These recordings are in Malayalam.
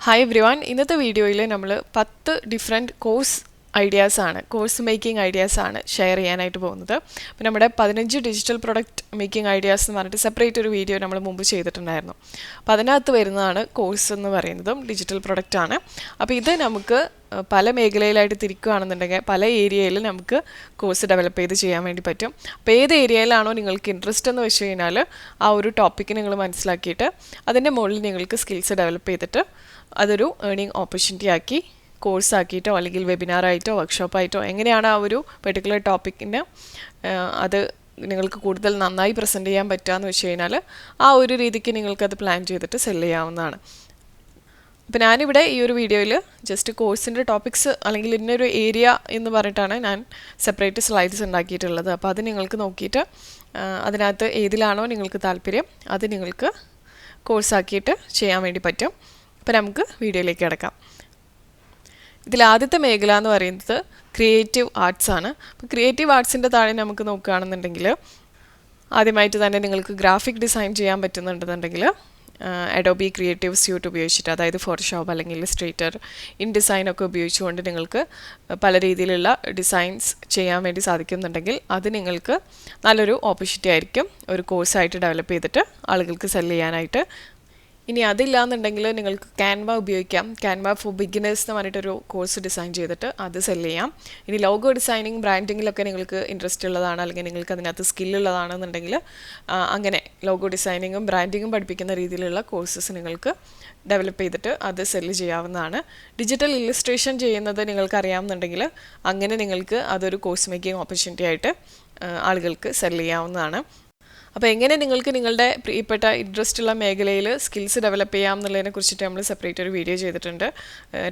ഹായ് എവ്രിവൺ, ഇന്നത്തെ വീഡിയോയിൽ നമ്മൾ 10 ഡിഫറെൻറ്റ് കോഴ്സ് മേക്കിംഗ് ഐഡിയാസ് ആണ് ഷെയർ ചെയ്യാനായിട്ട് പോകുന്നത്. അപ്പോൾ നമ്മുടെ 15 ഡിജിറ്റൽ പ്രൊഡക്റ്റ് മേക്കിംഗ് ഐഡിയാസ് എന്ന് പറഞ്ഞിട്ട് സെപ്പറേറ്റ് ഒരു വീഡിയോ നമ്മൾ മുമ്പ് ചെയ്തിട്ടുണ്ടായിരുന്നു. അപ്പോൾ അതിനകത്ത് വരുന്നതാണ് കോഴ്സ് എന്ന് പറയുന്നതും ഡിജിറ്റൽ പ്രൊഡക്റ്റ് ആണ്. അപ്പോൾ ഇത് നമുക്ക് പല മേഖലയിലായിട്ട് തിരിക്കുകയാണെന്നുണ്ടെങ്കിൽ പല ഏരിയയിൽ നമുക്ക് കോഴ്സ് ഡെവലപ്പ് ചെയ്ത് ചെയ്യാൻ വേണ്ടി പറ്റും. അപ്പോൾ ഏത് ഏരിയയിലാണോ നിങ്ങൾക്ക് ഇൻട്രസ്റ്റ് എന്ന് വെച്ച് കഴിഞ്ഞാൽ ആ ഒരു ടോപ്പിക്ക് നിങ്ങൾ മനസ്സിലാക്കിയിട്ട് അതിൻ്റെ മുകളിൽ നിങ്ങൾക്ക് സ്കിൽസ് ഡെവലപ്പ് ചെയ്തിട്ട് അതൊരു ഏർണിംഗ് ഓപ്പർച്യൂണിറ്റി ആക്കി കോഴ്സാക്കിയിട്ടോ അല്ലെങ്കിൽ വെബിനാറായിട്ടോ വർക്ക്ഷോപ്പായിട്ടോ എങ്ങനെയാണ് ആ ഒരു പെർട്ടിക്കുലർ ടോപ്പിക്കിന് അത് നിങ്ങൾക്ക് കൂടുതൽ നന്നായി പ്രസൻറ്റ് ചെയ്യാൻ പറ്റുകയെന്ന് വെച്ച് കഴിഞ്ഞാൽ ആ ഒരു രീതിക്ക് നിങ്ങൾക്കത് പ്ലാൻ ചെയ്തിട്ട് സെല് ചെയ്യാവുന്നതാണ്. അപ്പോൾ ഞാനിവിടെ ഈ ഒരു വീഡിയോയിൽ ജസ്റ്റ് കോഴ്സിൻ്റെ ടോപ്പിക്സ് അല്ലെങ്കിൽ ഇന്നൊരു ഏരിയ എന്ന് പറഞ്ഞിട്ടാണ് ഞാൻ സെപ്പറേറ്റ് സ്ലൈഡ്സ് ഉണ്ടാക്കിയിട്ടുള്ളത്. അപ്പോൾ അത് നിങ്ങൾക്ക് നോക്കിയിട്ട് അതിനകത്ത് ഏതിലാണോ നിങ്ങൾക്ക് താല്പര്യം അത് നിങ്ങൾക്ക് കോഴ്സാക്കിയിട്ട് ചെയ്യാൻ വേണ്ടി പറ്റും. അപ്പോൾ നമുക്ക് വീഡിയോയിലേക്ക് കിടക്കാം. ഇതിലാദ്യത്തെ മേഖല എന്ന് പറയുന്നത് ക്രിയേറ്റീവ് ആർട്സ് ആണ്. അപ്പോൾ ക്രിയേറ്റീവ് ആർട്സിൻ്റെ താഴെ നമുക്ക് നോക്കുകയാണെന്നുണ്ടെങ്കിൽ ആദ്യമായിട്ട് തന്നെ നിങ്ങൾക്ക് ഗ്രാഫിക് ഡിസൈൻ ചെയ്യാൻ പറ്റുന്നുണ്ടെന്നുണ്ടെങ്കിൽ അഡോബി ക്രിയേറ്റീവ് സ്യൂട്ട് ഉപയോഗിച്ചിട്ട്, അതായത് ഫോട്ടോഷോപ്പ് അല്ലെങ്കിൽ ഇല്ലസ്ട്രേറ്റർ, ഇൻഡിസൈനൊക്കെ ഉപയോഗിച്ചുകൊണ്ട് നിങ്ങൾക്ക് പല രീതിയിലുള്ള ഡിസൈൻസ് ചെയ്യാൻ വേണ്ടി സാധിക്കുന്നുണ്ടെങ്കിൽ അത് നിങ്ങൾക്ക് നല്ലൊരു ഓപ്പർച്യൂണിറ്റി ആയിരിക്കും ഒരു കോഴ്സായിട്ട് ഡെവലപ്പ് ചെയ്തിട്ട് ആളുകൾക്ക് സെല് ചെയ്യാനായിട്ട്. ഇനി അതില്ലാന്നുണ്ടെങ്കിൽ നിങ്ങൾക്ക് ക്യാൻവ ഉപയോഗിക്കാം. ക്യാൻവ ഫോർ ബിഗിനേഴ്സ് എന്ന് പറഞ്ഞിട്ടൊരു കോഴ്സ് ഡിസൈൻ ചെയ്തിട്ട് അത് സെല് ചെയ്യാം. ഇനി ലോഗോ ഡിസൈനിങ്, ബ്രാൻഡിങ്ങിലൊക്കെ നിങ്ങൾക്ക് ഇൻട്രസ്റ്റ് ഉള്ളതാണ് അല്ലെങ്കിൽ നിങ്ങൾക്ക് അതിനകത്ത് സ്കില്ലുള്ളതാണെന്നുണ്ടെങ്കിൽ അങ്ങനെ ലോഗോ ഡിസൈനിങ്ങും ബ്രാൻഡിങ്ങും പഠിപ്പിക്കുന്ന രീതിയിലുള്ള കോഴ്സസ് നിങ്ങൾക്ക് ഡെവലപ്പ് ചെയ്തിട്ട് അത് സെല് ചെയ്യാവുന്നതാണ്. ഡിജിറ്റൽ ഇല്ലസ്ട്രേഷൻ ചെയ്യുന്നത് നിങ്ങൾക്ക് അറിയാമെന്നുണ്ടെങ്കിൽ അങ്ങനെ നിങ്ങൾക്ക് അതൊരു കോഴ്സ് മേക്കിംഗ് ഓപ്പർച്യൂണിറ്റി ആയിട്ട് ആളുകൾക്ക് സെല് ചെയ്യാവുന്നതാണ്. അപ്പോൾ എങ്ങനെ നിങ്ങൾക്ക് നിങ്ങളുടെ പ്രിയപ്പെട്ട ഇൻട്രസ്റ്റ് ഉള്ള മേഖലയിൽ സ്കിൽസ് ഡെവലപ്പ് ചെയ്യാം എന്നുള്ളതിനെ കുറിച്ചിട്ട് നമ്മൾ സെപ്പറേറ്റ് ഒരു വീഡിയോ ചെയ്തിട്ടുണ്ട്.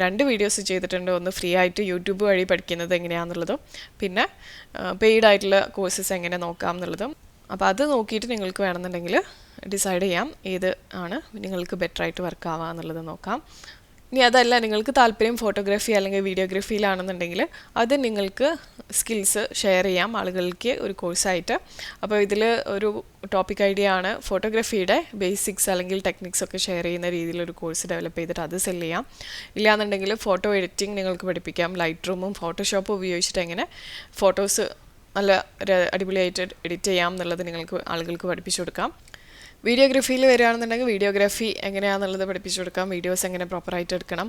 2 വീഡിയോസ് ചെയ്തിട്ടുണ്ട്. ഒന്ന് ഫ്രീ ആയിട്ട് യൂട്യൂബ് വഴി പഠിക്കുന്നത് എങ്ങനെയാണെന്നുള്ളതും പിന്നെ പെയ്ഡ് ആയിട്ടുള്ള കോഴ്സസ് എങ്ങനെ നോക്കാം എന്നുള്ളതും. അപ്പോൾ അത് നോക്കിയിട്ട് നിങ്ങൾക്ക് വേണമെന്നുണ്ടെങ്കിൽ ഡിസൈഡ് ചെയ്യാം ഏത് ആണ് നിങ്ങൾക്ക് ബെറ്റർ ആയിട്ട് വർക്ക് ആവുക എന്നുള്ളത് നോക്കാം. ഇനി അതല്ല നിങ്ങൾക്ക് താല്പര്യം ഫോട്ടോഗ്രാഫി അല്ലെങ്കിൽ വീഡിയോഗ്രാഫിയിലാണെന്നുണ്ടെങ്കിൽ അത് നിങ്ങൾക്ക് സ്കിൽസ് ഷെയർ ചെയ്യാം ആളുകൾക്ക് ഒരു കോഴ്സായിട്ട്. അപ്പോൾ ഇതിൽ ഒരു ടോപ്പിക് ഐഡിയ ആണ് ഫോട്ടോഗ്രാഫിയുടെ ബേസിക്സ് അല്ലെങ്കിൽ ടെക്നിക്സ് ഒക്കെ ഷെയർ ചെയ്യുന്ന രീതിയിലൊരു കോഴ്സ് ഡെവലപ്പ് ചെയ്തിട്ട് അത് സെല് ചെയ്യാം. ഇല്ലാന്നുണ്ടെങ്കിൽ ഫോട്ടോ എഡിറ്റിംഗ് നിങ്ങൾക്ക് പഠിപ്പിക്കാം. ലൈറ്റ് റൂമും ഫോട്ടോഷോപ്പും ഉപയോഗിച്ചിട്ട് എങ്ങനെ ഫോട്ടോസ് നല്ല അടിപൊളിയായിട്ട് എഡിറ്റ് ചെയ്യാം എന്നുള്ളത് നിങ്ങൾക്ക് ആളുകൾക്ക് പഠിപ്പിച്ചു കൊടുക്കാം. വീഡിയോഗ്രാഫിയിൽ വരികയാണെന്നുണ്ടെങ്കിൽ വീഡിയോഗ്രാഫി എങ്ങനെയാണെന്നുള്ളത് പഠിപ്പിച്ചു കൊടുക്കാം. വീഡിയോസ് എങ്ങനെ പ്രോപ്പറായിട്ട് എടുക്കണം,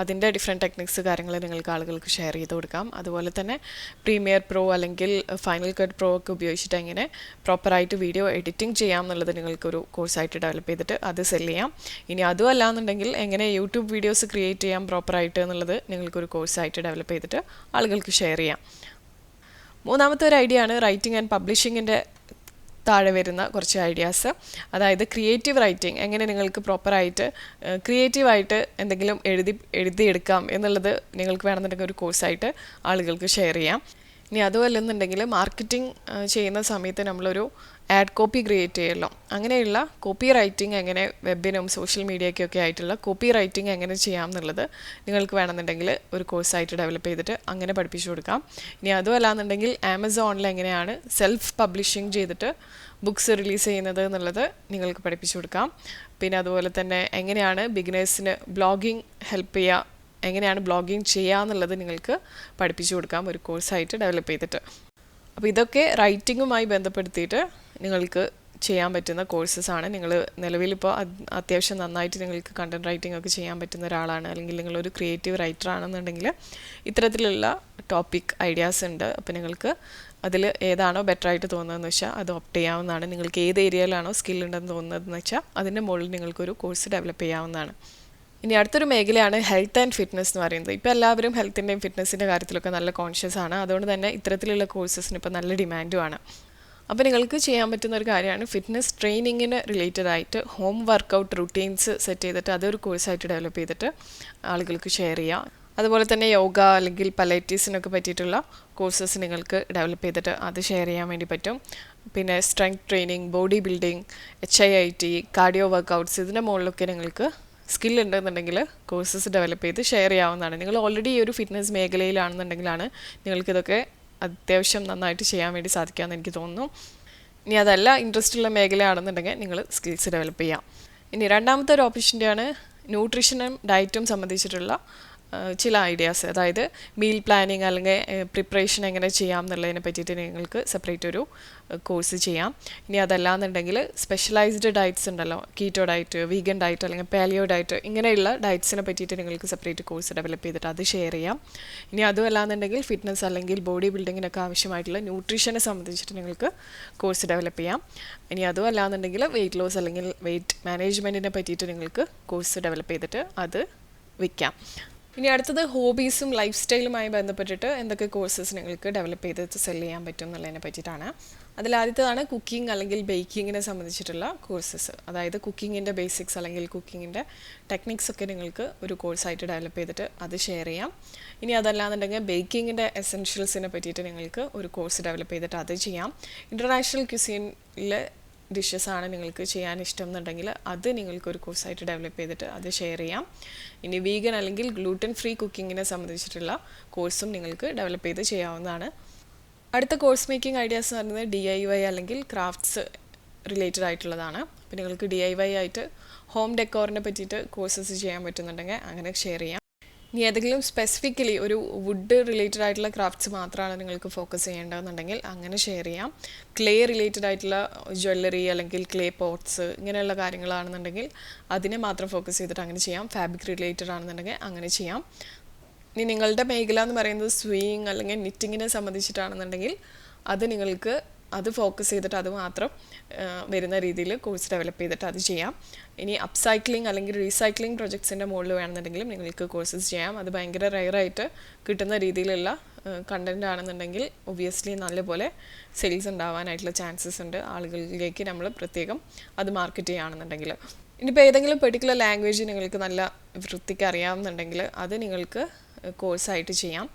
അതിൻ്റെ ഡിഫറെൻറ്റ് ടെക്നിക്സ് കാര്യങ്ങൾ നിങ്ങൾക്ക് ആളുകൾക്ക് ഷെയർ ചെയ്ത് കൊടുക്കാം. അതുപോലെ തന്നെ പ്രീമിയർ പ്രോ അല്ലെങ്കിൽ ഫൈനൽ കട്ട് പ്രോ ഒക്കെ ഉപയോഗിച്ചിട്ട് എങ്ങനെ പ്രോപ്പറായിട്ട് വീഡിയോ എഡിറ്റിംഗ് ചെയ്യാം എന്നുള്ളത് നിങ്ങൾക്കൊരു കോഴ്സായിട്ട് ഡെവലപ്പ് ചെയ്തിട്ട് അത് സെല് ചെയ്യാം. ഇനി അതും അല്ലാന്നുണ്ടെങ്കിൽ എങ്ങനെ യൂട്യൂബ് വീഡിയോസ് ക്രിയേറ്റ് ചെയ്യാം പ്രോപ്പറായിട്ട് എന്നുള്ളത് നിങ്ങൾക്കൊരു കോഴ്സായിട്ട് ഡെവലപ്പ് ചെയ്തിട്ട് ആളുകൾക്ക് ഷെയർ ചെയ്യാം. മൂന്നാമത്തെ ഒരു ഐഡിയ ആണ് റൈറ്റിംഗ് ആൻഡ് പബ്ലിഷിങ്ങിൻ്റെ താഴെ വരുന്ന കുറച്ച് ഐഡിയാസ്. അതായത് ക്രിയേറ്റീവ് റൈറ്റിംഗ് എങ്ങനെ നിങ്ങൾക്ക് പ്രോപ്പറായിട്ട് ക്രിയേറ്റീവായിട്ട് എന്തെങ്കിലും എഴുതിയെടുക്കാം എന്നുള്ളത് നിങ്ങൾക്ക് വേണമെന്നുണ്ടെങ്കിൽ ഒരു കോഴ്സായിട്ട് ആളുകൾക്ക് ഷെയർ ചെയ്യാം. ഇനി അതുമല്ലെന്നുണ്ടെങ്കിൽ മാർക്കറ്റിംഗ് ചെയ്യുന്ന സമയത്ത് നമ്മളൊരു ആഡ് കോപ്പി ക്രിയേറ്റ് ചെയ്യല്ലോ, അങ്ങനെയുള്ള കോപ്പി റൈറ്റിംഗ് എങ്ങനെ വെബിനും സോഷ്യൽ മീഡിയയ്ക്കൊക്കെ ആയിട്ടുള്ള കോപ്പി റൈറ്റിംഗ് എങ്ങനെ ചെയ്യാം എന്നുള്ളത് നിങ്ങൾക്ക് വേണമെന്നുണ്ടെങ്കിൽ ഒരു കോഴ്സായിട്ട് ഡെവലപ്പ് ചെയ്തിട്ട് അങ്ങനെ പഠിപ്പിച്ചു കൊടുക്കാം. ഇനി അതുമല്ലാന്നുണ്ടെങ്കിൽ ആമസോണിൽ എങ്ങനെയാണ് സെൽഫ് പബ്ലിഷിംഗ് ചെയ്തിട്ട് ബുക്സ് റിലീസ് ചെയ്യുന്നത് എന്നുള്ളത് നിങ്ങൾക്ക് പഠിപ്പിച്ചു കൊടുക്കാം. പിന്നെ അതുപോലെ തന്നെ എങ്ങനെയാണ് ബിഗിനേഴ്സിന് ബ്ലോഗിങ് ഹെൽപ്പ് ചെയ്യുക, എങ്ങനെയാണ് ബ്ലോഗിങ് ചെയ്യുക എന്നുള്ളത് നിങ്ങൾക്ക് പഠിപ്പിച്ചു കൊടുക്കാം ഒരു കോഴ്സായിട്ട് ഡെവലപ്പ് ചെയ്തിട്ട്. അപ്പോൾ ഇതൊക്കെ റൈറ്റിങ്ങുമായി ബന്ധപ്പെടുത്തിയിട്ട് നിങ്ങൾക്ക് ചെയ്യാൻ പറ്റുന്ന കോഴ്സസ് ആണ്. നിങ്ങൾ നിലവിലിപ്പോൾ അത്യാവശ്യം നന്നായിട്ട് നിങ്ങൾക്ക് കണ്ടൻറ് റൈറ്റിംഗ് ഒക്കെ ചെയ്യാൻ പറ്റുന്ന ഒരാളാണ് അല്ലെങ്കിൽ നിങ്ങളൊരു ക്രിയേറ്റീവ് റൈറ്റർ ആണെന്നുണ്ടെങ്കിൽ ഇത്തരത്തിലുള്ള ടോപ്പിക് ഐഡിയാസ് ഉണ്ട്. അപ്പോൾ നിങ്ങൾക്ക് അതിൽ ഏതാണോ ബെറ്റർ ആയിട്ട് തോന്നുന്നതെന്ന് വെച്ചാൽ അത് ഓപ്റ്റ് ചെയ്യാവുന്നതാണ്. നിങ്ങൾക്ക് ഏത് ഏരിയയിലാണോ സ്കിൽ ഉണ്ടെന്ന് തോന്നുന്നതെന്ന് വെച്ചാൽ അതിൻ്റെ മുകളിൽ നിങ്ങൾക്കൊരു കോഴ്സ് ഡെവലപ്പ് ചെയ്യാവുന്നതാണ്. ഇനി അടുത്തൊരു മേഖലയാണ് ഹെൽത്ത് ആൻഡ് ഫിറ്റ്നസ് എന്ന് പറയുന്നത്. ഇപ്പോൾ എല്ലാവരും ഹെൽത്തിൻ്റെയും ഫിറ്റ്നസിൻ്റെ കാര്യത്തിലൊക്കെ നല്ല കോൺഷ്യസ് ആണ്. അതുകൊണ്ട് തന്നെ ഇത്തരത്തിലുള്ള കോഴ്സസിന് ഇപ്പോൾ നല്ല ഡിമാൻഡുമാണ്. അപ്പോൾ നിങ്ങൾക്ക് ചെയ്യാൻ പറ്റുന്ന ഒരു കാര്യമാണ് ഫിറ്റ്നസ് ട്രെയിനിങ്ങിന് റിലേറ്റഡ് ആയിട്ട് ഹോം വർക്കൗട്ട് റുട്ടീൻസ് സെറ്റ് ചെയ്തിട്ട് അതൊരു കോഴ്സായിട്ട് ഡെവലപ്പ് ചെയ്തിട്ട് ആളുകൾക്ക് ഷെയർ ചെയ്യാം. അതുപോലെ തന്നെ യോഗ അല്ലെങ്കിൽ പലൈറ്റീസിനൊക്കെ പറ്റിയിട്ടുള്ള കോഴ്സസ് നിങ്ങൾക്ക് ഡെവലപ്പ് ചെയ്തിട്ട് അത് ഷെയർ ചെയ്യാൻ വേണ്ടി പറ്റും. പിന്നെ strength training, body building, HIIT, cardio workouts, ഇതിൻ്റെ മുകളിലൊക്കെ നിങ്ങൾക്ക് സ്കിൽ ഉണ്ടെന്നുണ്ടെങ്കിൽ കോഴ്സസ് ഡെവലപ്പ് ചെയ്ത് ഷെയർ ചെയ്യാവുന്നതാണ്. നിങ്ങൾ ഓൾറെഡി ഈ ഒരു ഫിറ്റ്നസ് മേഖലയിലാണെന്നുണ്ടെങ്കിലാണ് നിങ്ങൾക്കിതൊക്കെ അത്യാവശ്യം നന്നായിട്ട് ചെയ്യാൻ വേണ്ടി സാധിക്കാമെന്ന് എനിക്ക് തോന്നുന്നു. ഇനി അതല്ല ഇൻട്രസ്റ്റ് ഉള്ള മേഖലയാണെന്നുണ്ടെങ്കിൽ നിങ്ങൾ സ്കിൽസ് ഡെവലപ്പ് ചെയ്യാം. ഇനി രണ്ടാമത്തെ ഒരു ഓപ്പർച്യൂണിറ്റിയാണ് ന്യൂട്രീഷനും ഡയറ്റും സംബന്ധിച്ചിട്ടുള്ള ചില ഐഡിയാസ്, അതായത് മീൽ പ്ലാനിങ് അല്ലെങ്കിൽ പ്രിപ്പറേഷൻ എങ്ങനെ ചെയ്യാം എന്നുള്ളതിനെ പറ്റിയിട്ട് നിങ്ങൾക്ക് സെപ്പറേറ്റ് ഒരു കോഴ്സ് ചെയ്യാം. ഇനി അതല്ലാന്നുണ്ടെങ്കിൽ സ്പെഷ്യലൈസ്ഡ് ഡയറ്റ്സ് ഉണ്ടല്ലോ, കീറ്റോ ഡയറ്റ്, വീഗൻ ഡയറ്റ് അല്ലെങ്കിൽ പാലിയോ ഡയറ്റ്, ഇങ്ങനെയുള്ള ഡയറ്റ്സിനെ പറ്റിയിട്ട് നിങ്ങൾക്ക് സെപ്പറേറ്റ് കോഴ്സ് ഡെവലപ്പ് ചെയ്തിട്ട് അത് ഷെയർ ചെയ്യാം. ഇനി അതും അല്ലാന്നുണ്ടെങ്കിൽ ഫിറ്റ്നസ് അല്ലെങ്കിൽ ബോഡി ബിൽഡിങ്ങിനൊക്കെ ആവശ്യമായിട്ടുള്ള ന്യൂട്രീഷനെ സംബന്ധിച്ചിട്ട് നിങ്ങൾക്ക് കോഴ്സ് ഡെവലപ്പ് ചെയ്യാം. ഇനി അതും അല്ലാന്നുണ്ടെങ്കിൽ വെയിറ്റ് ലോസ് അല്ലെങ്കിൽ വെയിറ്റ് മാനേജ്മെൻറ്റിനെ പറ്റിയിട്ട് നിങ്ങൾക്ക് കോഴ്സ് ഡെവലപ്പ് ചെയ്തിട്ട് അത് വിൽക്കാം. ഇനി അടുത്തത് ഹോബീസും ലൈഫ് സ്റ്റൈലുമായി ബന്ധപ്പെട്ടിട്ട് എന്തൊക്കെ കോഴ്സസ് നിങ്ങൾക്ക് ഡെവലപ്പ് ചെയ്ത് സെല് ചെയ്യാൻ പറ്റും എന്നുള്ളതിനെ പറ്റിയിട്ടാണ്. അതിലാദ്യത്തേതാണ് കുക്കിംഗ് അല്ലെങ്കിൽ ബേക്കിങ്ങിനെ സംബന്ധിച്ചിട്ടുള്ള കോഴ്സസ്. അതായത് കുക്കിങ്ങിൻ്റെ ബേസിക്സ് അല്ലെങ്കിൽ കുക്കിങ്ങിൻ്റെ ടെക്നിക്സ് ഒക്കെ നിങ്ങൾക്ക് ഒരു കോഴ്സായിട്ട് ഡെവലപ്പ് ചെയ്തിട്ട് അത് ഷെയർ ചെയ്യാം. ഇനി അതല്ലാന്നുണ്ടെങ്കിൽ ബേക്കിങ്ങിൻ്റെ എസെൻഷ്യൽസിനെ പറ്റിയിട്ട് നിങ്ങൾക്ക് ഒരു കോഴ്സ് ഡെവലപ്പ് ചെയ്തിട്ട് അത് ചെയ്യാം. ഇൻ്റർനാഷണൽ ക്യുസീനിലെ ഡിഷസ് ആണ് നിങ്ങൾക്ക് ചെയ്യാൻ ഇഷ്ടം എന്നുണ്ടെങ്കിൽ അത് നിങ്ങൾക്കൊരു കോഴ്സായിട്ട് ഡെവലപ്പ് ചെയ്തിട്ട് അത് ഷെയർ ചെയ്യാം. ഇനി വീഗൻ അല്ലെങ്കിൽ ഗ്ലൂട്ടൻ ഫ്രീ കുക്കിങ്ങിനെ സംബന്ധിച്ചിട്ടുള്ള കോഴ്സും നിങ്ങൾക്ക് ഡെവലപ്പ് ചെയ്ത് ചെയ്യാവുന്നതാണ്. അടുത്ത കോഴ്സ് മേക്കിംഗ് ഐഡിയാസ് എന്ന് പറയുന്നത് DIY അല്ലെങ്കിൽ ക്രാഫ്റ്റ്സ് റിലേറ്റഡ് ആയിട്ടുള്ളതാണ്. അപ്പോൾ നിങ്ങൾക്ക് DIY ആയിട്ട് ഹോം ഡെക്കോറിനെ പറ്റിയിട്ട് കോഴ്സസ് ചെയ്യാൻ പറ്റുന്നുണ്ടെങ്കിൽ അങ്ങനെ ഷെയർ ചെയ്യാം. ഇനി ഏതെങ്കിലും സ്പെസിഫിക്കലി ഒരു വുഡ് റിലേറ്റഡ് ആയിട്ടുള്ള ക്രാഫ്റ്റ്സ് മാത്രമാണ് നിങ്ങൾക്ക് ഫോക്കസ് ചെയ്യേണ്ടതെന്നുണ്ടെങ്കിൽ അങ്ങനെ ഷെയർ ചെയ്യാം. ക്ലേ റിലേറ്റഡ് ആയിട്ടുള്ള ജ്വല്ലറി അല്ലെങ്കിൽ ക്ലേ പോട്ട്സ് ഇങ്ങനെയുള്ള കാര്യങ്ങളാണെന്നുണ്ടെങ്കിൽ അതിനെ മാത്രം ഫോക്കസ് ചെയ്തിട്ട് അങ്ങനെ ചെയ്യാം. ഫാബ്രിക് റിലേറ്റഡ് ആണെന്നുണ്ടെങ്കിൽ അങ്ങനെ ചെയ്യാം. ഇനി നിങ്ങളുടെ മേഖല എന്ന് പറയുന്നത് സ്വിങ് അല്ലെങ്കിൽ നിറ്റിങ്ങിനെ സംബന്ധിച്ചിട്ടാണെന്നുണ്ടെങ്കിൽ അത് നിങ്ങൾക്ക് അത് ഫോക്കസ് ചെയ്തിട്ട് അത് മാത്രം വരുന്ന രീതിയിൽ കോഴ്സ് ഡെവലപ്പ് ചെയ്തിട്ട് അത് ചെയ്യാം. ഇനി അപ്സൈക്ലിംഗ് അല്ലെങ്കിൽ റീസൈക്ലിംഗ് പ്രൊജക്ട്സിൻ്റെ മുകളിൽ വേണമെന്നുണ്ടെങ്കിൽ നിങ്ങൾക്ക് കോഴ്സസ് ചെയ്യാം. അത് ഭയങ്കര റെയറായിട്ട് കിട്ടുന്ന രീതിയിലുള്ള കണ്ടൻ്റ് ആണെന്നുണ്ടെങ്കിൽ ഒബ്വിയസ്ലി നല്ലപോലെ സെയിൽസ് ഉണ്ടാവാനായിട്ടുള്ള ചാൻസസ് ഉണ്ട്. ആളുകളിലേക്ക് നമ്മൾ പ്രത്യേകം അത് മാർക്കറ്റ് ചെയ്യുകയാണെന്നുണ്ടെങ്കിൽ. ഇനിയിപ്പോൾ ഏതെങ്കിലും പെർട്ടിക്കുലർ ലാംഗ്വേജ് നിങ്ങൾക്ക് നല്ല വൃത്തിക്ക് അറിയാമെന്നുണ്ടെങ്കിൽ അത് നിങ്ങൾക്ക് കോഴ്സായിട്ട് ചെയ്യാം.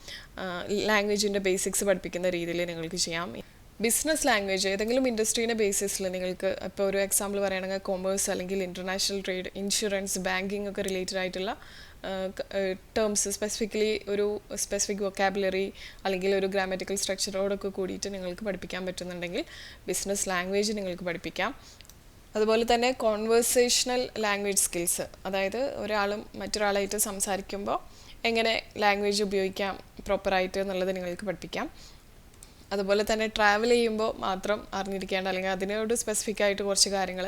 ലാംഗ്വേജിൻ്റെ ബേസിക്സ് പഠിപ്പിക്കുന്ന രീതിയിൽ നിങ്ങൾക്ക് ചെയ്യാം. ബിസിനസ് ലാംഗ്വേജ് ഏതെങ്കിലും ഇൻഡസ്ട്രീൻ്റെ ബേസിസിൽ നിങ്ങൾക്ക് ഇപ്പോൾ ഒരു എക്സാമ്പിൾ പറയുകയാണെങ്കിൽ കൊമേഴ്സ് അല്ലെങ്കിൽ ഇൻ്റർനാഷണൽ ട്രേഡ്, ഇൻഷുറൻസ്, ബാങ്കിങ് ഒക്കെ റിലേറ്റഡ് ആയിട്ടുള്ള ടേംസ് സ്പെസിഫിക്കലി ഒരു സ്പെസിഫിക് വൊക്കാബുലറി അല്ലെങ്കിൽ ഒരു ഗ്രാമറ്റിക്കൽ സ്ട്രക്ചറോടൊക്കെ കൂടിയിട്ട് നിങ്ങൾക്ക് പഠിപ്പിക്കാൻ പറ്റുന്നുണ്ടെങ്കിൽ ബിസിനസ് ലാംഗ്വേജ് നിങ്ങൾക്ക് പഠിപ്പിക്കാം. അതുപോലെ തന്നെ കോൺവേഴ്സേഷണൽ ലാംഗ്വേജ് സ്കിൽസ്, അതായത് ഒരാളും മറ്റൊരാളായിട്ട് സംസാരിക്കുമ്പോൾ എങ്ങനെ ലാംഗ്വേജ് ഉപയോഗിക്കാം പ്രോപ്പറായിട്ട് എന്നുള്ളത് നിങ്ങൾക്ക് പഠിപ്പിക്കാം. അതുപോലെ തന്നെ ട്രാവൽ ചെയ്യുമ്പോൾ മാത്രം അറിഞ്ഞിരിക്കേണ്ട അല്ലെങ്കിൽ അതിനോട് സ്പെസിഫിക് ആയിട്ട് കുറച്ച് കാര്യങ്ങൾ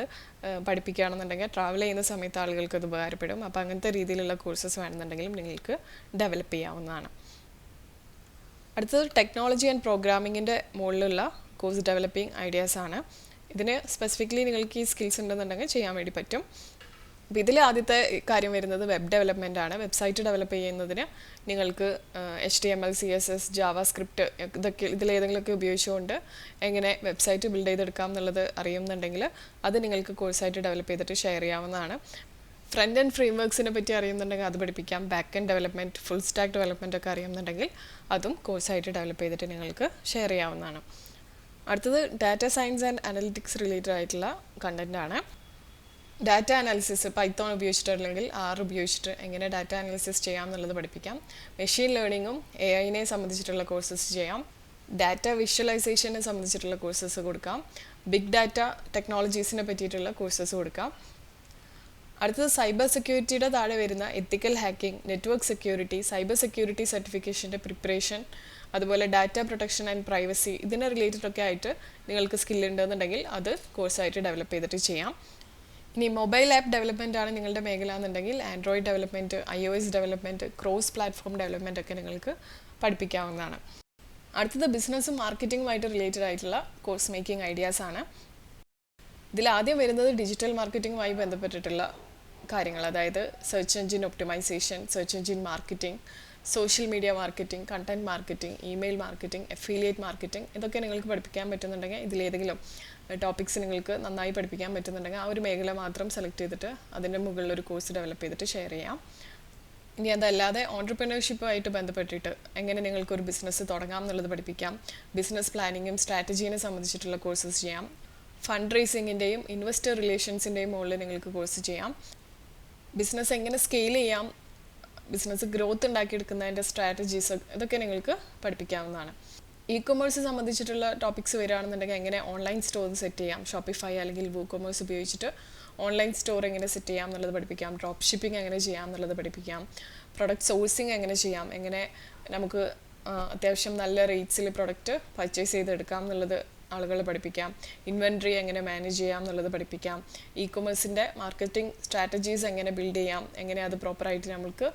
പഠിപ്പിക്കുകയാണെന്നുണ്ടെങ്കിൽ ട്രാവൽ ചെയ്യുന്ന സമയത്ത് ആളുകൾക്ക് അത് ഉപകാരപ്പെടും. അപ്പോൾ അങ്ങനത്തെ രീതിയിലുള്ള കോഴ്സസ് വേണമെന്നുണ്ടെങ്കിലും നിങ്ങൾക്ക് ഡെവലപ്പ് ചെയ്യാവുന്നതാണ്. അടുത്തത് ടെക്നോളജി ആൻഡ് പ്രോഗ്രാമിങ്ങിൻ്റെ മുകളിലുള്ള കോഴ്സ് ഡെവലപ്പിംഗ് ഐഡിയാസാണ്. ഇതിന് സ്പെസിഫിക്കലി നിങ്ങൾക്ക് ഈ സ്കിൽസ് ഉണ്ടെന്നുണ്ടെങ്കിൽ ചെയ്യാൻ വേണ്ടി പറ്റും. അപ്പോൾ ഇതിൽ ആദ്യത്തെ കാര്യം വരുന്നത് വെബ് ഡെവലപ്മെൻ്റ് ആണ്. വെബ്സൈറ്റ് ഡെവലപ്പ് ചെയ്യുന്നതിന് നിങ്ങൾക്ക് HTML, CSS, JavaScript ഇതൊക്കെ ഇതിലേതെങ്കിലുമൊക്കെ ഉപയോഗിച്ചുകൊണ്ട് എങ്ങനെ വെബ്സൈറ്റ് ബിൽഡ് ചെയ്തെടുക്കാം എന്നുള്ളത് അറിയുന്നുണ്ടെങ്കിൽ അത് നിങ്ങൾക്ക് കോഴ്സായിട്ട് ഡെവലപ്പ് ചെയ്തിട്ട് ഷെയർ ചെയ്യാവുന്നതാണ്. ഫ്രണ്ട് ആൻഡ് ഫ്രെയിംവർക്സിനെ പറ്റി അറിയുന്നുണ്ടെങ്കിൽ അത് പഠിപ്പിക്കാം. Back and development, full stack development ഒക്കെ അറിയുന്നുണ്ടെങ്കിൽ അതും കോഴ്സായിട്ട് ഡെവലപ്പ് ചെയ്തിട്ട് നിങ്ങൾക്ക് ഷെയർ ചെയ്യാവുന്നതാണ്. അടുത്തത് data science and analytics related ആയിട്ടുള്ള കണ്ടൻ്റാണ്. ഡാറ്റ അനാലിസിസ് പൈത്തോൺ ഉപയോഗിച്ചിട്ട് അല്ലെങ്കിൽ R ഉപയോഗിച്ചിട്ട് എങ്ങനെ ഡാറ്റ അനാലിസിസ് ചെയ്യാം എന്നുള്ളത് പഠിപ്പിക്കാം. മെഷീൻ ലേണിങ്ങും AI സംബന്ധിച്ചിട്ടുള്ള കോഴ്സസ് ചെയ്യാം. ഡാറ്റ വിഷ്വലൈസേഷനെ സംബന്ധിച്ചിട്ടുള്ള കോഴ്സസ് കൊടുക്കാം. ബിഗ് ഡാറ്റ ടെക്നോളജീസിനെ പറ്റിയിട്ടുള്ള കോഴ്സസ് കൊടുക്കാം. അടുത്തത് സൈബർ സെക്യൂരിറ്റിയുടെ താഴെ വരുന്ന ethical hacking, network security, cyber security സർട്ടിഫിക്കേഷൻ്റെ പ്രിപ്പറേഷൻ, അതുപോലെ ഡാറ്റ പ്രൊട്ടക്ഷൻ ആൻഡ് പ്രൈവസി, ഇതിനെ റിലേറ്റഡ് ഒക്കെ ആയിട്ട് നിങ്ങൾക്ക് സ്കില്ലുണ്ടെന്നുണ്ടെങ്കിൽ അത് കോഴ്സായിട്ട് ഡെവലപ്പ് ചെയ്തിട്ട് ചെയ്യാം. ഇനി മൊബൈൽ ആപ്പ് ഡെവലപ്മെൻ്റ് ആണ് നിങ്ങളുടെ മേഖല എന്നുണ്ടെങ്കിൽ Android development, iOS development, cross platform development ഒക്കെ നിങ്ങൾക്ക് പഠിപ്പിക്കാവുന്നതാണ്. അടുത്തത് ബിസിനസ്സും മാർക്കറ്റിങ്ങുമായിട്ട് റിലേറ്റഡ് ആയിട്ടുള്ള കോഴ്സ് മേക്കിംഗ് ഐഡിയാസ് ആണ്. ഇതിൽ ആദ്യം വരുന്നത് ഡിജിറ്റൽ മാർക്കറ്റിങ്ങുമായി ബന്ധപ്പെട്ടിട്ടുള്ള കാര്യങ്ങൾ, അതായത് search engine optimisation, search engine marketing, social media marketing, content marketing, email marketing, affiliate marketing, ഇതൊക്കെ നിങ്ങൾക്ക് പഠിപ്പിക്കാൻ പറ്റുന്നുണ്ടെങ്കിൽ ഇതിലേതെങ്കിലും ടോപ്പിക്സ് നിങ്ങൾക്ക് നന്നായി പഠിപ്പിക്കാൻ പറ്റുന്നുണ്ടെങ്കിൽ ആ ഒരു മേഖല മാത്രം സെലക്ട് ചെയ്തിട്ട് അതിൻ്റെ മുകളിലൊരു കോഴ്സ് ഡെവലപ്പ് ചെയ്തിട്ട് ഷെയർ ചെയ്യാം. ഇനി അതല്ലാതെ ഓൺട്രപ്രണർഷിപ്പുമായിട്ട് ബന്ധപ്പെട്ടിട്ട് എങ്ങനെ നിങ്ങൾക്കൊരു ബിസിനസ് തുടങ്ങാം എന്നുള്ളത് പഠിപ്പിക്കാം. ബിസിനസ് പ്ലാനിങ്ങും സ്ട്രാറ്റജീനെ സംബന്ധിച്ചിട്ടുള്ള കോഴ്സസ് ചെയ്യാം. ഫണ്ട് റേസിങ്ങിൻ്റെയും ഇൻവെസ്റ്റർ റിലേഷൻസിൻ്റെയും മുകളിൽ നിങ്ങൾക്ക് കോഴ്സ് ചെയ്യാം. ബിസിനസ് എങ്ങനെ സ്കെയിൽ ചെയ്യാം, ബിസിനസ് ഗ്രോത്ത് ഉണ്ടാക്കിയെടുക്കുന്നതിൻ്റെ സ്ട്രാറ്റജീസ്, ഇതൊക്കെ നിങ്ങൾക്ക് പഠിപ്പിക്കാവുന്നതാണ്. കൊമേഴ്സ് സംബന്ധിച്ചിട്ടുള്ള ടോപ്പിക്സ് വരികയാണെന്നുണ്ടെങ്കിൽ എങ്ങനെ ഓൺലൈൻ സ്റ്റോർ സെറ്റ് ചെയ്യാം, ഷോപ്പിഫൈ അല്ലെങ്കിൽ WooCommerce ഉപയോഗിച്ചിട്ട് ഓൺലൈൻ സ്റ്റോർ എങ്ങനെ സെറ്റ് ചെയ്യാം എന്നുള്ളത് പഠിപ്പിക്കാം, ഡ്രോപ്പ് ഷിപ്പിംഗ് എങ്ങനെ ചെയ്യാം എന്നുള്ളത് പഠിപ്പിക്കാം, പ്രൊഡക്റ്റ് സോഴ്സിങ് എങ്ങനെ ചെയ്യാം, എങ്ങനെ നമുക്ക് അത്യാവശ്യം നല്ല റേറ്റ്സിൽ പ്രൊഡക്റ്റ് പർച്ചേസ് ചെയ്തെടുക്കാം എന്നുള്ളത് ആളുകളെ പഠിപ്പിക്കാം, ഇൻവെൻട്രി എങ്ങനെ മാനേജ് ചെയ്യാം എന്നുള്ളത് പഠിപ്പിക്കാം, ഇ കൊമേഴ്സിൻ്റെ മാർക്കറ്റിംഗ് സ്ട്രാറ്റജീസ് എങ്ങനെ ബിൽഡ് ചെയ്യാം, എങ്ങനെ അത് പ്രോപ്പറായിട്ട് നമുക്ക്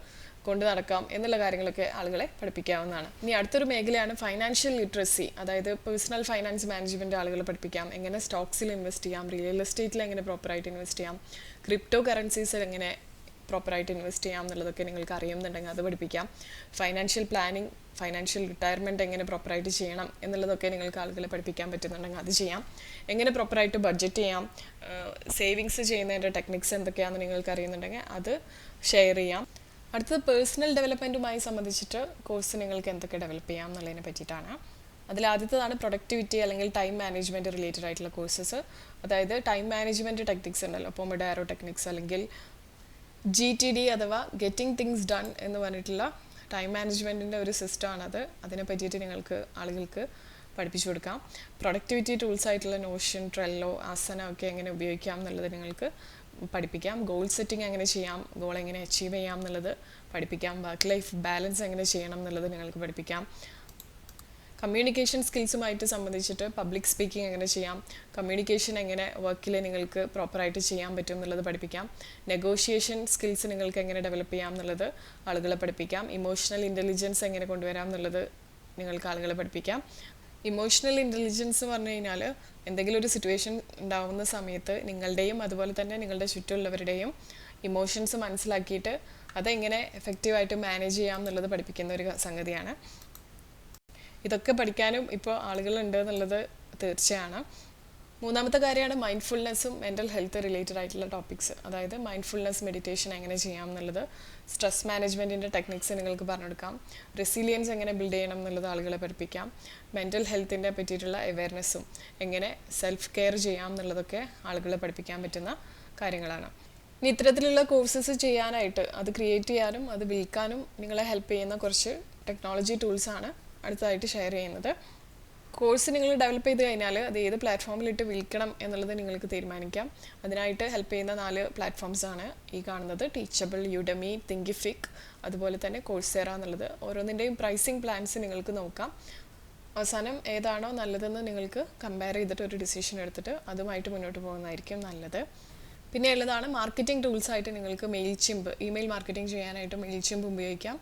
കൊണ്ടു നടക്കാം എന്നുള്ള കാര്യങ്ങളൊക്കെ ആളുകളെ പഠിപ്പിക്കാവുന്നതാണ്. ഇനി അടുത്തൊരു മേഖലയാണ് ഫൈനാൻഷ്യൽ ലിറ്ററസി, അതായത് പേഴ്സണൽ ഫൈനാൻസ് മാനേജ്മെൻറ്റ് ആളുകളെ പഠിപ്പിക്കാം, എങ്ങനെ സ്റ്റോക്സിൽ ഇൻവെസ്റ്റ് ചെയ്യാം, റിയൽ എസ്റ്റേറ്റിൽ എങ്ങനെ പ്രോപ്പറായിട്ട് ഇൻവെസ്റ്റ് ചെയ്യാം, ക്രിപ്റ്റോ കറൻസീസിൽ എങ്ങനെ പ്രോപ്പറായിട്ട് ഇൻവെസ്റ്റ് ചെയ്യാം എന്നുള്ളതൊക്കെ നിങ്ങൾക്ക് അറിയുന്നുണ്ടെങ്കിൽ അത് പഠിപ്പിക്കാം, ഫൈനാൻഷ്യൽ പ്ലാനിങ്, ഫൈനാൻഷ്യൽ റിട്ടയർമെൻറ്റ് എങ്ങനെ പ്രോപ്പറായിട്ട് ചെയ്യണം എന്നുള്ളതൊക്കെ നിങ്ങൾക്ക് ആളുകളെ പഠിപ്പിക്കാൻ പറ്റുന്നുണ്ടെങ്കിൽ അത് ചെയ്യാം, എങ്ങനെ പ്രോപ്പറായിട്ട് ബഡ്ജറ്റ് ചെയ്യാം, സേവിങ്സ് ചെയ്യുന്നതിൻ്റെ ടെക്നിക്സ് എന്തൊക്കെയാണെന്ന് നിങ്ങൾക്ക് അറിയുന്നുണ്ടെങ്കിൽ അത് ഷെയർ ചെയ്യാം. അടുത്തത് പേഴ്സണൽ ഡെവലപ്മെൻറ്റുമായി സംബന്ധിച്ചിട്ട് കോഴ്സ് നിങ്ങൾക്ക് എന്തൊക്കെ ഡെവലപ്പ് ചെയ്യാം എന്നുള്ളതിനെ പറ്റിയിട്ടാണ്. അതിലാദ്യത്തേതാണ് പ്രൊഡക്ടിവിറ്റി അല്ലെങ്കിൽ ടൈം മാനേജ്മെൻറ്റ് റിലേറ്റഡ് ആയിട്ടുള്ള കോഴ്സസ്. അതായത് ടൈം മാനേജ്മെൻറ്റ് ടെക്നിക്സ് ഉണ്ടല്ലോ, പൊമഡോറോ ടെക്നിക്സ് അല്ലെങ്കിൽ GTD അഥവാ ഗെറ്റിംഗ് തിങ്സ് ഡൺ എന്ന് പറഞ്ഞിട്ടുള്ള ടൈം മാനേജ്മെൻറ്റിൻ്റെ ഒരു സിസ്റ്റമാണത്. അതിനെ പറ്റിയിട്ട് നിങ്ങൾക്ക് ആളുകൾക്ക് പഠിപ്പിച്ചു കൊടുക്കാം. പ്രൊഡക്ടിവിറ്റി ടൂൾസ് ആയിട്ടുള്ള നോഷൻ, ട്രെല്ലോ, ആസന ഒക്കെ എങ്ങനെ ഉപയോഗിക്കാം എന്നുള്ളത് നിങ്ങൾക്ക് പഠിപ്പിക്കാം. ഗോൾ സെറ്റിംഗ് എങ്ങനെ ചെയ്യാം, ഗോൾ എങ്ങനെ അച്ചീവ് ചെയ്യാം എന്നുള്ളത് പഠിപ്പിക്കാം. വർക്ക് ലൈഫ് ബാലൻസ് എങ്ങനെ ചെയ്യണം എന്നുള്ളത് നിങ്ങൾക്ക് പഠിപ്പിക്കാം. കമ്മ്യൂണിക്കേഷൻ സ്കിൽസുമായിട്ട് സംബന്ധിച്ചിട്ട് പബ്ലിക് സ്പീക്കിംഗ് എങ്ങനെ ചെയ്യാം, കമ്മ്യൂണിക്കേഷൻ എങ്ങനെ വർക്കിൽ നിങ്ങൾക്ക് പ്രോപ്പറായിട്ട് ചെയ്യാൻ പറ്റും എന്നുള്ളത് പഠിപ്പിക്കാം. നെഗോഷിയേഷൻ സ്കിൽസ് നിങ്ങൾക്ക് എങ്ങനെ ഡെവലപ്പ് ചെയ്യാം എന്നുള്ളത് ആളുകളെ പഠിപ്പിക്കാം. ഇമോഷണൽ ഇൻ്റലിജൻസ് എങ്ങനെ കൊണ്ടുവരാം എന്നുള്ളത് നിങ്ങൾക്ക് ആളുകളെ പഠിപ്പിക്കാം. ഇമോഷണൽ ഇൻ്റലിജൻസ് എന്ന് പറഞ്ഞു കഴിഞ്ഞാൽ എന്തെങ്കിലും ഒരു സിറ്റുവേഷൻ ഉണ്ടാവുന്ന സമയത്ത് നിങ്ങളുടെയും അതുപോലെ തന്നെ നിങ്ങളുടെ ചുറ്റുമുള്ളവരുടെയും ഇമോഷൻസ് മനസ്സിലാക്കിയിട്ട് അതെങ്ങനെ എഫക്റ്റീവായിട്ട് മാനേജ് ചെയ്യാം എന്നുള്ളത് പഠിപ്പിക്കുന്ന ഒരു സംഗതിയാണ്. ഇതൊക്കെ പഠിക്കാനും ഇപ്പോൾ ആളുകളുണ്ട് എന്നുള്ളത് തീർച്ചയാണ്. മൂന്നാമത്തെ കാര്യമാണ് മൈൻഡ്ഫുൾനെസ്സും മെൻ്റൽ ഹെൽത്ത് റിലേറ്റഡ് ആയിട്ടുള്ള ടോപ്പിക്സ്. അതായത് മൈൻഡ്ഫുൾനെസ് മെഡിറ്റേഷൻ എങ്ങനെ ചെയ്യാം എന്നുള്ളത്, സ്ട്രെസ് മാനേജ്മെൻറ്റിൻ്റെ ടെക്നിക്സ് നിങ്ങൾക്ക് പറഞ്ഞെടുക്കാം, റെസിലിയൻസ് എങ്ങനെ ബിൽഡ് ചെയ്യണം എന്നുള്ളത് ആളുകളെ പഠിപ്പിക്കാം, മെൻ്റൽ ഹെൽത്തിൻ്റെ പറ്റിയിട്ടുള്ള അവെയർനെസ്സും എങ്ങനെ സെൽഫ് കെയർ ചെയ്യാം എന്നുള്ളതൊക്കെ ആളുകളെ പഠിപ്പിക്കാൻ പറ്റുന്ന കാര്യങ്ങളാണ്. ഇനി ഇത്തരത്തിലുള്ള കോഴ്സസ് ചെയ്യാനായിട്ട്, അത് ക്രിയേറ്റ് ചെയ്യാനും അത് വിൽക്കാനും നിങ്ങളെ ഹെൽപ്പ് ചെയ്യുന്ന കുറച്ച് ടെക്നോളജി ടൂൾസാണ് അടുത്തതായിട്ട് ഷെയർ ചെയ്യുന്നത്. കോഴ്സ് നിങ്ങൾ ഡെവലപ്പ് ചെയ്ത് കഴിഞ്ഞാൽ അത് ഏത് പ്ലാറ്റ്ഫോമിലിട്ട് വിൽക്കണം എന്നുള്ളത് നിങ്ങൾക്ക് തീരുമാനിക്കാം. അതിനായിട്ട് ഹെൽപ്പ് ചെയ്യുന്ന 4 പ്ലാറ്റ്ഫോംസാണ് ഈ കാണുന്നത്: ടീച്ചബിൾ, യുഡമി, തിങ്കിഫിക്, അതുപോലെ തന്നെ കോഴ്സെറ എന്നുള്ളത്. ഓരോന്നിൻ്റെയും പ്രൈസിങ് പ്ലാൻസ് നിങ്ങൾക്ക് നോക്കാം. അവസാനം ഏതാണോ നല്ലതെന്ന് നിങ്ങൾക്ക് കമ്പയർ ചെയ്തിട്ട് ഒരു ഡിസിഷൻ എടുത്തിട്ട് അതുമായിട്ട് മുന്നോട്ട് പോകുന്നതായിരിക്കും നല്ലത്. പിന്നെ ഉള്ളതാണ് മാർക്കറ്റിംഗ് ടൂൾസായിട്ട് നിങ്ങൾക്ക് മെയിൽചിമ്പ്, ഇമെയിൽ മാർക്കറ്റിംഗ് ചെയ്യാനായിട്ട് മെയിൽചിമ്പ് ഉപയോഗിക്കാം.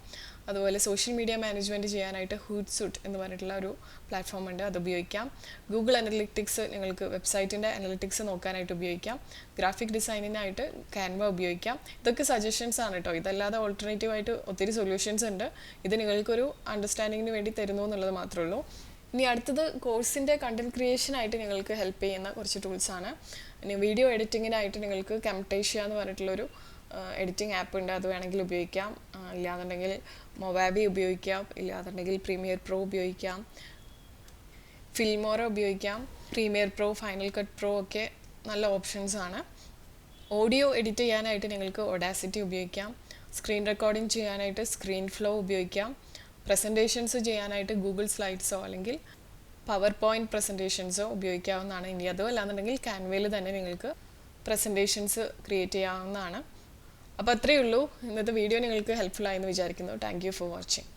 അതുപോലെ സോഷ്യൽ മീഡിയ മാനേജ്മെൻറ്റ് ചെയ്യാനായിട്ട് ഹൂട്ട്സുട്ട് എന്ന് പറഞ്ഞിട്ടുള്ള ഒരു പ്ലാറ്റ്ഫോം ഉണ്ട്, അത് ഉപയോഗിക്കാം. ഗൂഗിൾ അനലിറ്റിക്സ് നിങ്ങൾക്ക് വെബ്സൈറ്റിൻ്റെ അനലിറ്റിക്സ് നോക്കാനായിട്ട് ഉപയോഗിക്കാം. ഗ്രാഫിക് ഡിസൈനിനായിട്ട് ക്യാൻവ ഉപയോഗിക്കാം. ഇതൊക്കെ സജഷൻസ് ആണ് കേട്ടോ. ഇതല്ലാതെ ഓൾട്ടർനേറ്റീവായിട്ട് ഒത്തിരി സൊല്യൂഷൻസ് ഉണ്ട്. ഇത് നിങ്ങൾക്കൊരു അണ്ടർസ്റ്റാൻഡിങ്ങിന് വേണ്ടി തരുന്നു എന്നുള്ളത് മാത്രമേ ഉള്ളൂ. ഇനി അടുത്തത് കോഴ്സിൻ്റെ കണ്ടൻറ് ക്രിയേഷനായിട്ട് നിങ്ങൾക്ക് ഹെൽപ്പ് ചെയ്യുന്ന കുറച്ച് ടൂൾസാണ്. ഇനി വീഡിയോ എഡിറ്റിങ്ങിനായിട്ട് നിങ്ങൾക്ക് കംടേഷ്യ എന്ന് പറഞ്ഞിട്ടുള്ളൊരു എഡിറ്റിംഗ് ആപ്പ് ഉണ്ട്, അത് വേണമെങ്കിൽ ഉപയോഗിക്കാം. ഇല്ലാന്നുണ്ടെങ്കിൽ മൊവാബി ഉപയോഗിക്കാം, ഇല്ലാന്നുണ്ടെങ്കിൽ പ്രീമിയർ പ്രോ ഉപയോഗിക്കാം, ഫിൽമോറ ഉപയോഗിക്കാം. Premier pro, final cut pro ഒക്കെ നല്ല ഓപ്ഷൻസ് ആണ്. ഓഡിയോ എഡിറ്റ് ചെയ്യാനായിട്ട് നിങ്ങൾക്ക് ഒഡാസിറ്റി ഉപയോഗിക്കാം. സ്ക്രീൻ റെക്കോർഡിംഗ് ചെയ്യാനായിട്ട് സ്ക്രീൻ ഫ്ലോ ഉപയോഗിക്കാം. പ്രസൻറ്റേഷൻസ് ചെയ്യാനായിട്ട് ഗൂഗിൾ സ്ലൈഡ്സോ അല്ലെങ്കിൽ പവർ പോയിൻറ്റ് പ്രസൻറ്റേഷൻസോ ഉപയോഗിക്കാവുന്നതാണ്. ഇനി അതോ അല്ലാന്നുണ്ടെങ്കിൽ ക്യാൻവയിൽ തന്നെ നിങ്ങൾക്ക് പ്രസൻറ്റേഷൻസ് ക്രിയേറ്റ് ചെയ്യാവുന്നതാണ്. അപ്പോൾ അത്രയേ ഉള്ളൂ. ഇന്നത്തെ വീഡിയോ നിങ്ങൾക്ക് ഹെൽപ്ഫുൾ ആയെന്ന് വിചാരിക്കുന്നു. Thank you for watching.